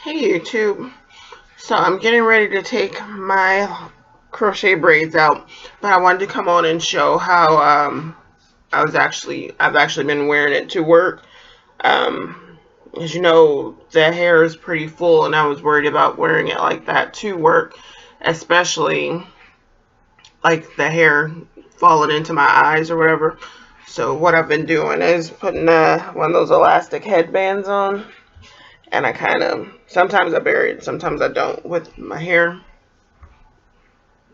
Hey YouTube. So I'm getting ready to take my crochet braids out, but I wanted to come on and show how I've actually been wearing it to work. As you know, the hair is pretty full and I was worried about wearing it like that to work, especially like the hair falling into my eyes or whatever. So what I've been doing is putting one of those elastic headbands on. And I kind of, sometimes I bury it, sometimes I don't with my hair.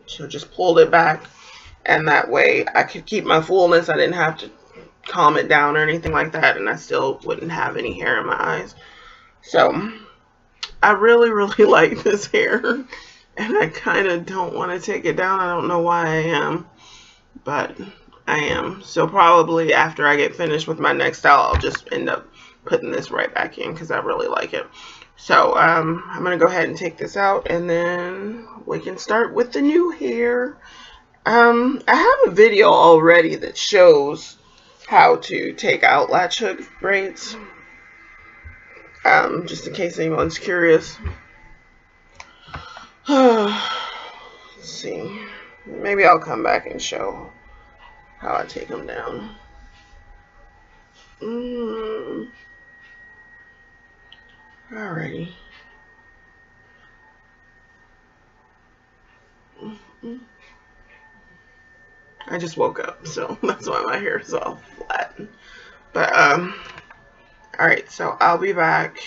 So just pulled it back, and that way I could keep my fullness. I didn't have to calm it down or anything like that, and I still wouldn't have any hair in my eyes. So I really, really like this hair, and I kind of don't want to take it down. I don't know why I am, but I am. So probably after I get finished with my next style, I'll just end up putting this right back in because I really like it. So I'm going to go ahead and take this out, and then we can start with the new hair. I have a video already that shows how to take out latch hook braids, just in case anyone's curious. Let's see. Maybe I'll come back and show how I take them down. Alrighty. I just woke up, so that's why my hair is all flat. But alright, so I'll be back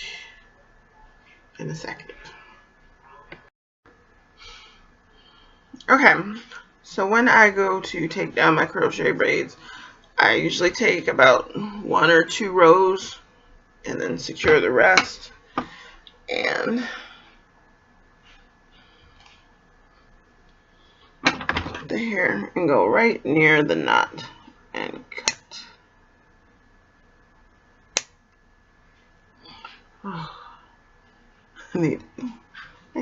in a second. Okay, so when I go to take down my crochet braids, I usually take about 1 or 2 rows and then secure the rest. And put the hair and go right near the knot and cut. Oh, I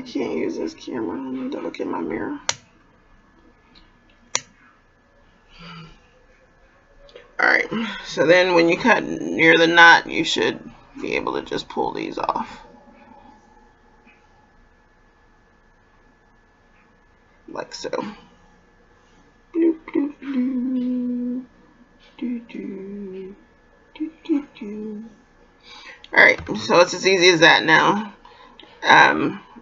can't use this camera. I need to look in my mirror. Alright, so then when you cut near the knot, you should be able to just pull these off. Like so. Alright, so it's as easy as that now.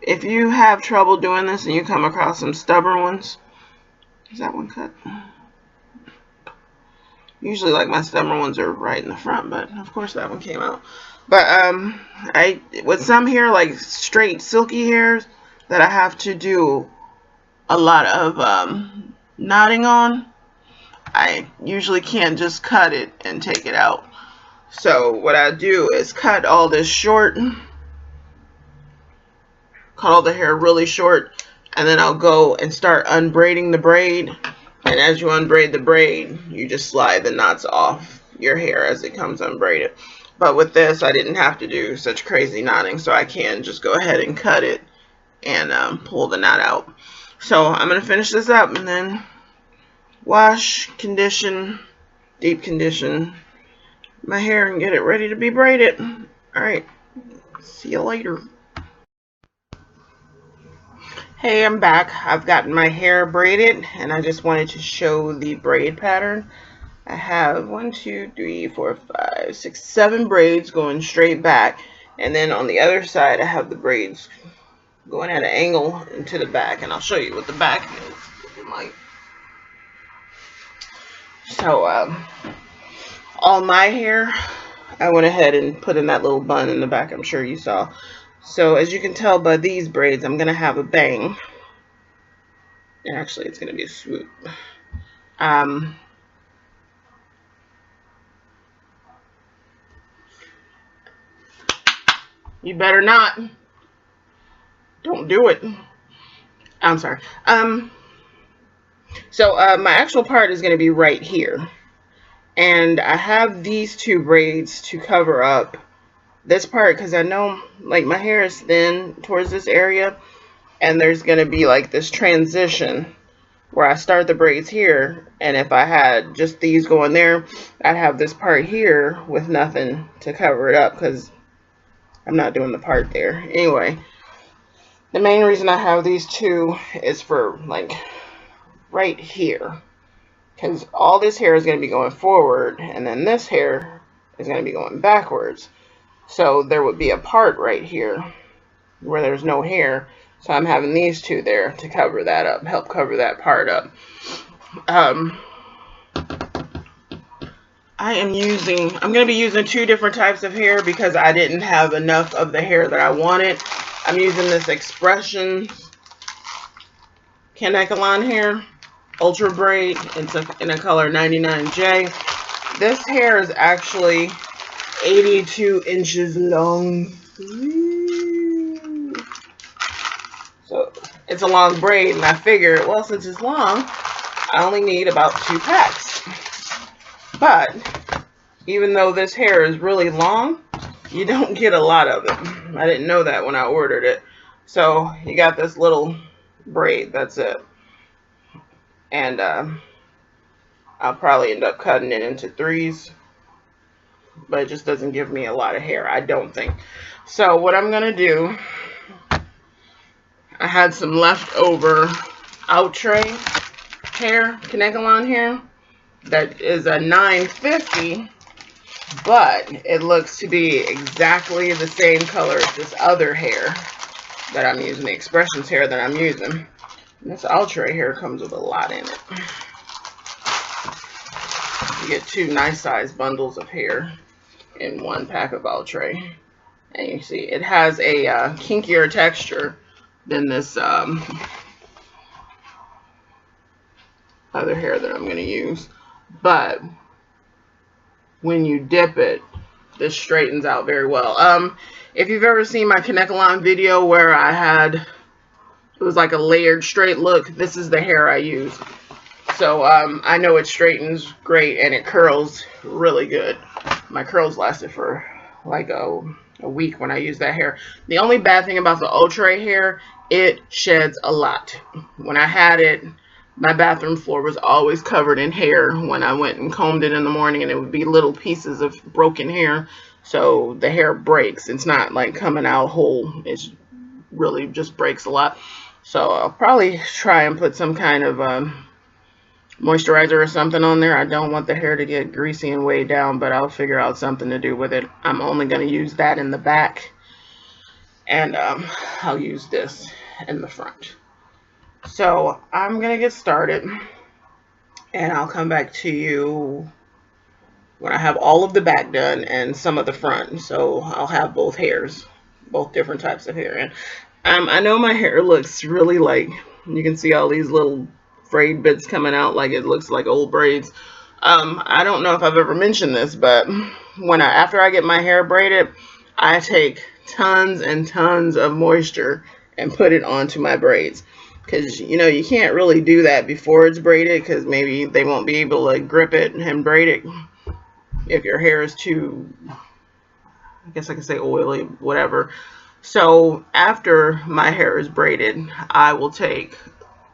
If you have trouble doing this and you come across some stubborn ones, is that one cut? Usually, like, my stubborn ones are right in the front, but of course that one came out. But with some hair, like straight silky hairs that I have to do a lot of knotting on, I usually can't just cut it and take it out. So what I do is cut all this short, cut all the hair really short, and then I'll go and start unbraiding the braid. And as you unbraid the braid, you just slide the knots off your hair as it comes unbraided. But with this, I didn't have to do such crazy knotting, so I can just go ahead and cut it and pull the knot out. So I'm going to finish this up and then wash, condition, deep condition my hair and get it ready to be braided. Alright, see you later. Hey, I'm back. I've gotten my hair braided and I just wanted to show the braid pattern. I have 1, 2, 3, 4, 5, 6, 7 braids going straight back, and then on the other side I have the braids going at an angle into the back, and I'll show you what the back is looking like. So all my hair I went ahead and put in that little bun in the back, I'm sure you saw. So as you can tell by these braids, I'm gonna have a bang. And actually it's gonna be a swoop. You better not. Don't do it. I'm sorry. So my actual part is going to be right here. And I have these 2 braids to cover up this part because I know, like, my hair is thin towards this area. And there's going to be, like, this transition where I start the braids here. And if I had just these going there, I'd have this part here with nothing to cover it up because I'm not doing the part there. Anyway, the main reason I have these two is for like right here, because all this hair is going to be going forward, and then this hair is going to be going backwards. So there would be a part right here where there's no hair. So I'm having these two there to cover that up, help cover that part up. I'm going to be using two different types of hair because I didn't have enough of the hair that I wanted. I'm using this X-pression Kanekalon hair, ultra braid. It's in a color 99J. This hair is actually 82 inches long. So it's a long braid, and I figured, well, since it's long, I only need about 2 packs. But even though this hair is really long, you don't get a lot of it. I didn't know that when I ordered it. So you got this little braid, that's it. And I'll probably end up cutting it into 3s. But it just doesn't give me a lot of hair, I don't think. So what I'm going to do, I had some leftover Outre hair, Kanekalon hair. That is a 950, but it looks to be exactly the same color as this other hair that I'm using, the Expressions hair that I'm using. And this Outre hair comes with a lot in it. You get 2 nice sized bundles of hair in 1 pack of Outre. And you see it has a kinkier texture than this other hair that I'm going to use. But when you dip it, this straightens out very well. If you've ever seen my Kanekalon video where I had, it was like a layered straight look, this is the hair I use. So I know it straightens great and it curls really good. My curls lasted for like a week when I used that hair. The only bad thing about the Outre hair, it sheds a lot. When I had it, my bathroom floor was always covered in hair when I went and combed it in the morning, and it would be little pieces of broken hair. So the hair breaks. It's not like coming out whole. It really just breaks a lot. So I'll probably try and put some kind of moisturizer or something on there. I don't want the hair to get greasy and weighed down, but I'll figure out something to do with it. I'm only going to use that in the back, and I'll use this in the front. So I'm going to get started, and I'll come back to you when I have all of the back done and some of the front. So I'll have both hairs, both different types of hair. And I know my hair looks really like, you can see all these little frayed bits coming out like it looks like old braids. I don't know if I've ever mentioned this, but after I get my hair braided, I take tons and tons of moisture and put it onto my braids. Because, you know, you can't really do that before it's braided because maybe they won't be able to grip it and braid it if your hair is too, I guess I could say oily, whatever. So after my hair is braided, I will take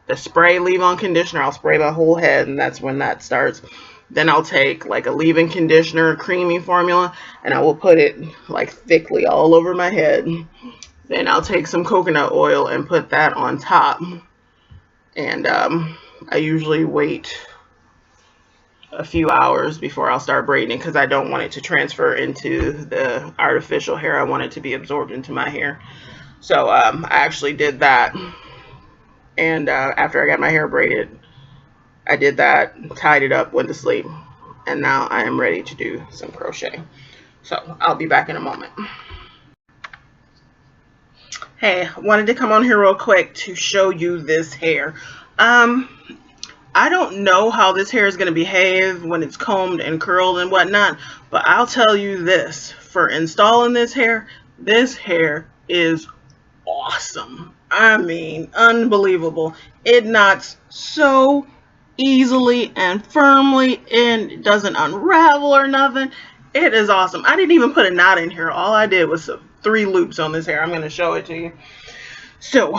the spray leave-on conditioner. I'll spray my whole head, and that's when that starts. Then I'll take like a leave-in conditioner, creamy formula, and I will put it like thickly all over my head. Then I'll take some coconut oil and put that on top. And I usually wait a few hours before I'll start braiding because I don't want it to transfer into the artificial hair. I want it to be absorbed into my hair. So I actually did that. And after I got my hair braided, I did that, tied it up, went to sleep. And now I am ready to do some crochet. So I'll be back in a moment. Hey, I wanted to come on here real quick to show you this hair. I don't know how this hair is going to behave when it's combed and curled and whatnot, but I'll tell you this. For installing this hair is awesome. I mean, unbelievable. It knots so easily and firmly, and it doesn't unravel or nothing. It is awesome. I didn't even put a knot in here. All I did was 3 loops on this hair. I'm going to show it to you. So,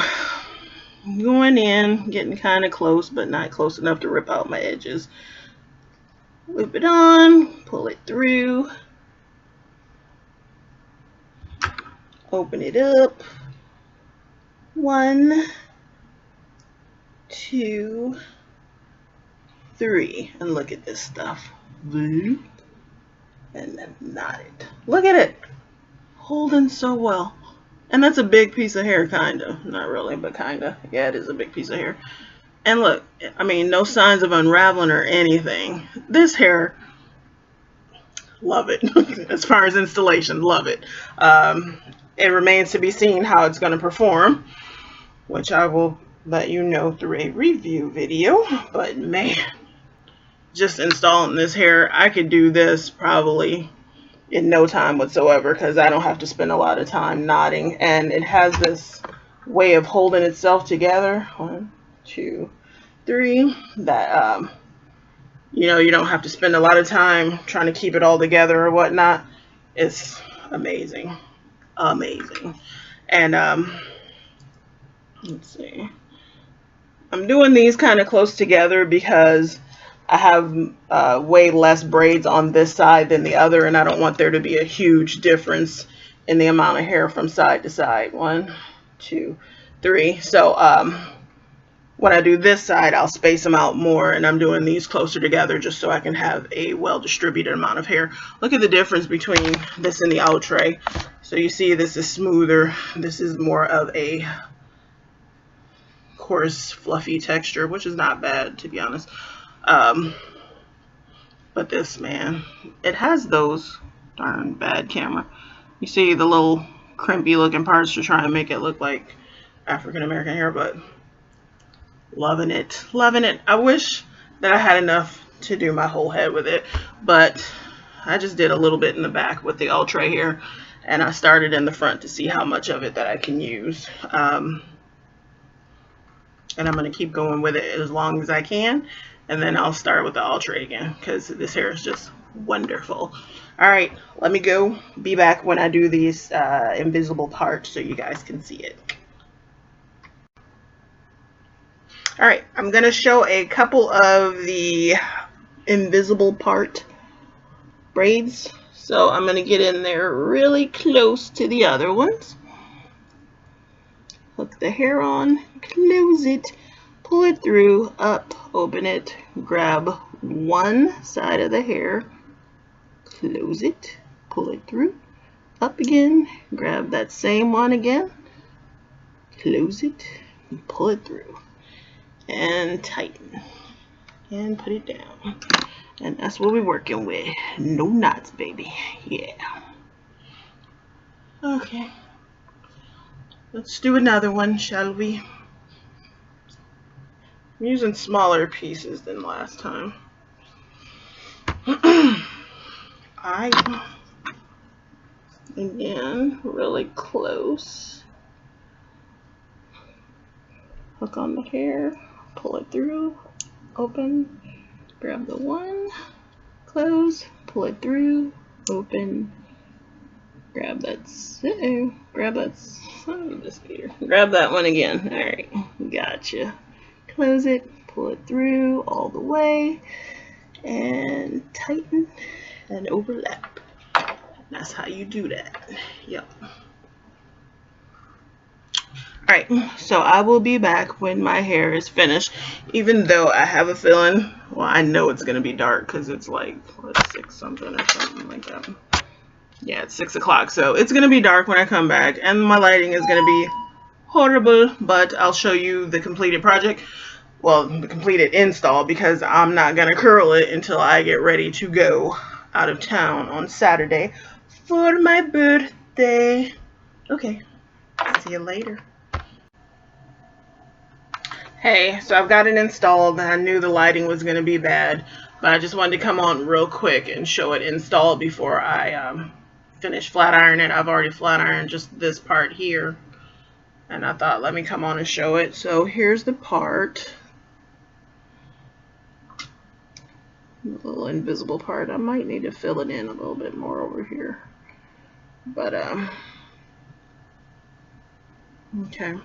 going in, getting kind of close, but not close enough to rip out my edges. Loop it on, pull it through. Open it up. 1, 2, 3. And look at this stuff. And then knot it. Look at it. Holding so well. And that's a big piece of hair, kind of. Not really, but kind of. Yeah, it is a big piece of hair. And look, I mean, no signs of unraveling or anything. This hair, love it. As far as installation, love it. It remains to be seen how it's going to perform, which I will let you know through a review video. But man, just installing this hair, I could do this probably in no time whatsoever because I don't have to spend a lot of time knotting, and it has this way of holding itself together. 1, 2, 3, that you know, you don't have to spend a lot of time trying to keep it all together or whatnot. It's amazing. And let's see, I'm doing these kind of close together because I have way less braids on this side than the other, and I don't want there to be a huge difference in the amount of hair from side to side. 1, 2, 3. So when I do this side, I'll space them out more, and I'm doing these closer together just so I can have a well-distributed amount of hair. Look at the difference between this and the outre. So you see this is smoother. This is more of a coarse, fluffy texture, which is not bad, to be honest. But this, man, it has those, darn bad camera. You see the little crimpy looking parts to try and make it look like African American hair, but loving it, loving it. I wish that I had enough to do my whole head with it, but I just did a little bit in the back with the outre here, and I started in the front to see how much of it that I can use. And I'm going to keep going with it as long as I can, and then I'll start with the outre again because this hair is just wonderful. All right, let me go. Be back when I do these invisible parts so you guys can see it. All right, I'm going to show a couple of the invisible part braids. So I'm going to get in there really close to the other ones. Hook the hair on, close it, pull it through, up, open it, grab one side of the hair, close it, pull it through, up again, grab that same one again, close it, and pull it through, and tighten, and put it down. And that's what we're working with. No knots, baby. Yeah. Okay. Let's do another one, shall we? I'm using smaller pieces than last time. Again, really close. Hook on the hair, pull it through, open, grab the one, close, pull it through, open, grab that one again. All right, gotcha. Close it, pull it through all the way, and tighten and overlap. That's how you do that. Yep. Alright, so I will be back when my hair is finished, even though I have a feeling, well, I know it's going to be dark because it's like, what, 6 something or something like that. Yeah, it's 6 o'clock, so it's going to be dark when I come back, and my lighting is going to be horrible, but I'll show you the completed project, well, the completed install, because I'm not going to curl it until I get ready to go out of town on Saturday for my birthday. Okay, see you later. Hey, so I've got it installed, and I knew the lighting was going to be bad, but I just wanted to come on real quick and show it installed before I finish flat ironing it. I've already flat ironed just this part here, and I thought let me come on and show it. So here's the part, the little invisible part. I might need to fill it in a little bit more over here, but okay.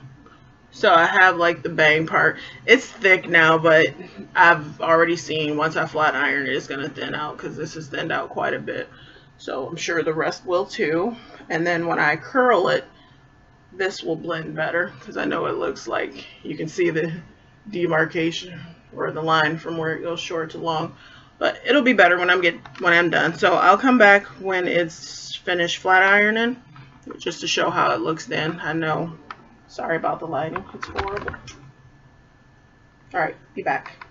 So I have like the bang part. It's thick now, but I've already seen once I flat iron it, it's going to thin out because this has thinned out quite a bit. So I'm sure the rest will too. And then when I curl it, this will blend better because I know it looks like you can see the demarcation or the line from where it goes short to long, but it'll be better when I'm done. So I'll come back when it's finished flat ironing just to show how it looks then. I know, sorry about the lighting, it's horrible. All right, be back.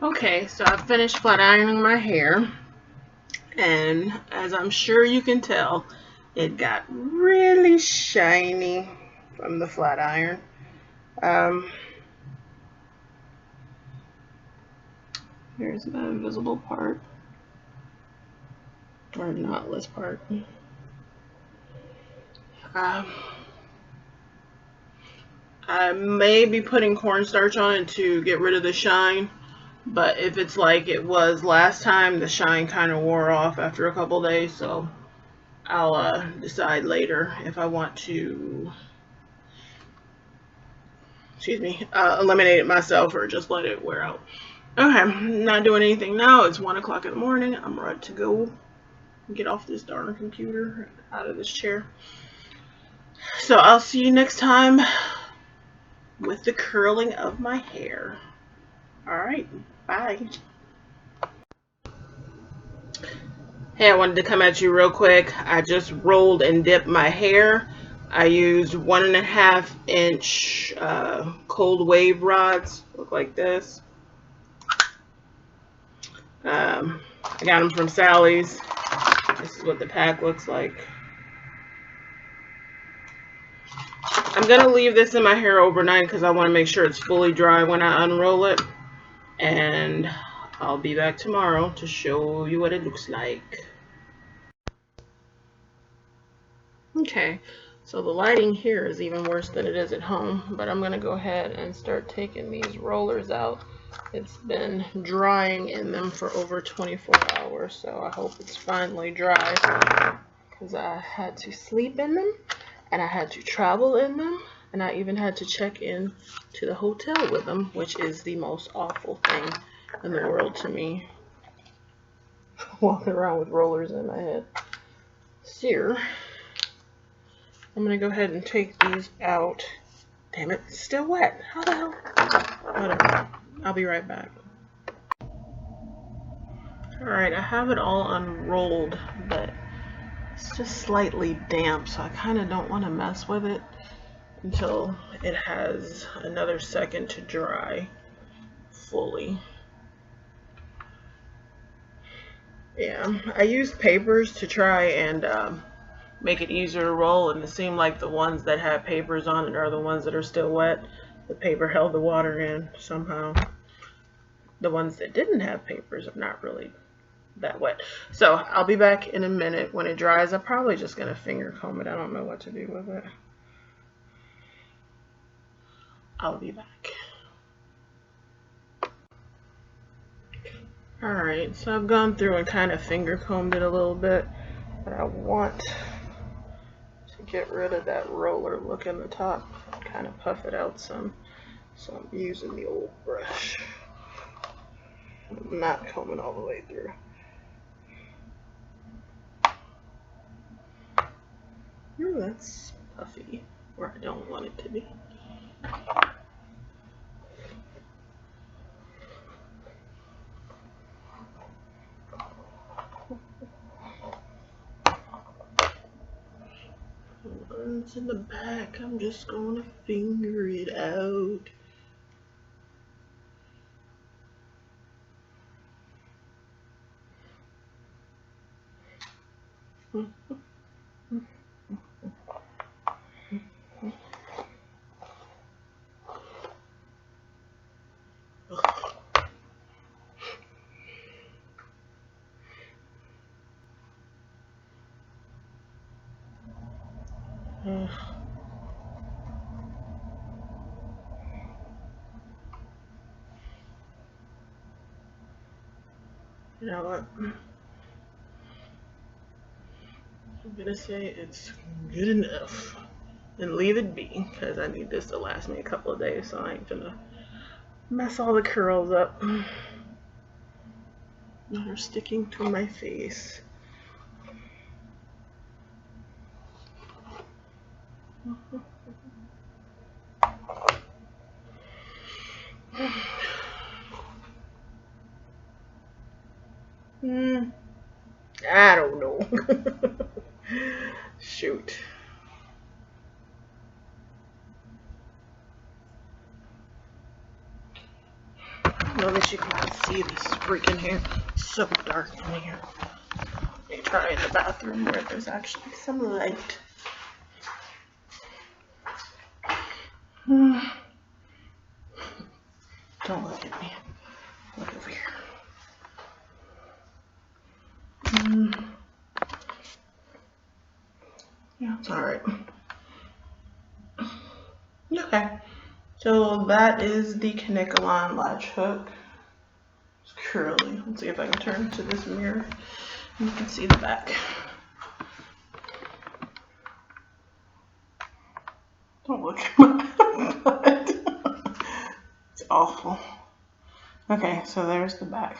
Okay, so I've finished flat ironing my hair, and as I'm sure you can tell, it got really shiny from the flat iron. Here's the invisible part, or knotless part. I may be putting cornstarch on it to get rid of the shine, but if it's like it was last time, the shine kind of wore off after a couple days, so I'll decide later if I want to, eliminate it myself or just let it wear out. Okay, I'm not doing anything now. It's 1 o'clock in the morning. I'm ready to go get off this darn computer, out of this chair. So I'll see you next time with the curling of my hair. Alright, bye. Hey, I wanted to come at you real quick. I just rolled and dipped my hair. I used 1.5 inch cold wave rods. Look like this. I got them from Sally's. This is what the pack looks like. I'm going to leave this in my hair overnight because I want to make sure it's fully dry when I unroll it. And I'll be back tomorrow to show you what it looks like. Okay, so the lighting here is even worse than it is at home, but I'm going to go ahead and start taking these rollers out. It's been drying in them for over 24 hours, so I hope it's finally dry because I had to sleep in them and I had to travel in them and I even had to check in to the hotel with them, which is the most awful thing in the world to me. Walking around with rollers in my head. So, I'm going to go ahead and take these out. Damn it, it's still wet. How the hell? Whatever. I'll be right back. Alright, I have it all unrolled, but it's just slightly damp, so I kind of don't want to mess with it until it has another second to dry fully. Yeah, I used papers to try and make it easier to roll, and it seemed like the ones that have papers on it are the ones that are still wet. The paper held the water in somehow. The ones that didn't have papers are not really that wet. So I'll be back in a minute when it dries. I'm probably just going to finger comb it. I don't know what to do with it. I'll be back. Alright, so I've gone through and kind of finger combed it a little bit, but I want to get rid of that roller look in the top, kind of puff it out some. So I'm using the old brush. I'm not combing all the way through. Ooh, that's puffy, where I don't want it to be. Once in the back, I'm just going to finger it out. You know what? I'm gonna say it's good enough and leave it be, because I need this to last me a couple of days, so I ain't gonna mess all the curls up that are sticking to my face. I don't know. Shoot. I don't know that you can see this freaking hair. It's so dark in here. Let me try in the bathroom where there's actually some light. Don't look at me. Look over here. Yeah, it's alright. Okay. So that is the Kanekalon latch hook. It's curly. Let's see if I can turn to this mirror. You can see the back. Don't look at my butt. It's awful. Okay, so there's the back.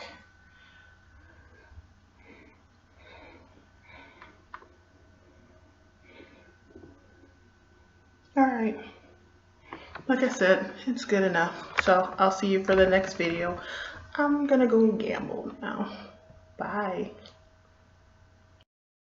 Alright. Like I said, it's good enough. So I'll see you for the next video. I'm gonna go gamble now. Bye.